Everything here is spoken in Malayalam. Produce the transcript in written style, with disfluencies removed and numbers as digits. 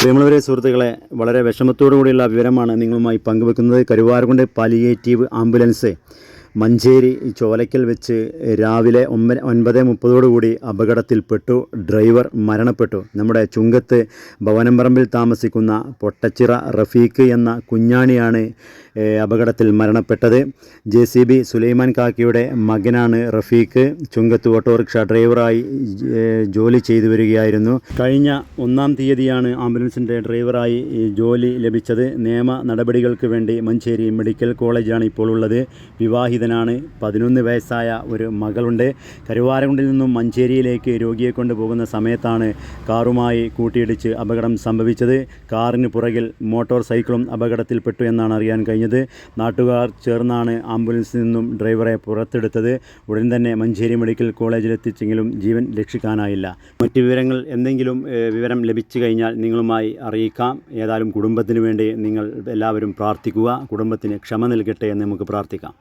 പ്രിയമുള്ളവരെ സുഹൃത്തുക്കളെ, വളരെ വിഷമത്തോടു കൂടിയുള്ള വിവരമാണ് നിങ്ങളുമായി പങ്കുവെക്കുന്നത്. കരുവാരക്കുണ്ട് പാലിയേറ്റീവ് ആംബുലൻസ് മഞ്ചേരി ചോലയ്ക്കൽ വെച്ച് രാവിലെ 9:30 അപകടത്തിൽപ്പെട്ടു. ഡ്രൈവർ മരണപ്പെട്ടു. നമ്മുടെ ചുങ്കത്ത് ഭവനംപറമ്പിൽ താമസിക്കുന്ന പൊട്ടച്ചിറ റഫീഖ് എന്ന കുഞ്ഞാണിയാണ് അപകടത്തിൽ മരണപ്പെട്ടത്. JCB സുലൈമാൻ കാക്കയുടെ മകനാണ് റഫീഖ്. ചുങ്കത്ത് ഓട്ടോറിക്ഷ ഡ്രൈവറായി ജോലി ചെയ്തു വരികയായിരുന്നു. കഴിഞ്ഞ 1-ാം തീയതിയാണ് ആംബുലൻസിൻ്റെ ഡ്രൈവറായി ജോലി ലഭിച്ചത്. നിയമ നടപടികൾക്ക് വേണ്ടി മഞ്ചേരി മെഡിക്കൽ കോളേജിലാണ് ഇപ്പോൾ ഉള്ളത്. വിവാഹിതനാണ്. 11 വയസ്സായ ഒരു മകളുണ്ട്. കരുവാരക്കുണ്ടിൽ നിന്നും മഞ്ചേരിയിലേക്ക് രോഗിയെ കൊണ്ടുപോകുന്ന സമയത്താണ് കാറുമായി കൂട്ടിയിടിച്ച് അപകടം സംഭവിച്ചത്. കാറിന് പുറകിൽ മോട്ടോർ സൈക്കിളും അപകടത്തിൽപ്പെട്ടു എന്നാണ് അറിയാൻ കഴിഞ്ഞത്. നാട്ടുകാർ ചേർന്നാണ് ആംബുലൻസിൽ നിന്നും ഡ്രൈവറെ പുറത്തെടുത്തത്. ഉടൻ തന്നെ മഞ്ചേരി മെഡിക്കൽ കോളേജിലെത്തിച്ചെങ്കിലും ജീവൻ രക്ഷിക്കാനായില്ല. മറ്റ് വിവരങ്ങൾ എന്തെങ്കിലും വിവരം ലഭിച്ചു കഴിഞ്ഞാൽ നിങ്ങളുമായി അറിയിക്കാം. ഏതായാലും കുടുംബത്തിന് വേണ്ടി നിങ്ങൾ എല്ലാവരും പ്രാർത്ഥിക്കുക. കുടുംബത്തിന് ക്ഷമ നൽകട്ടെ എന്ന് നമുക്ക് പ്രാർത്ഥിക്കാം.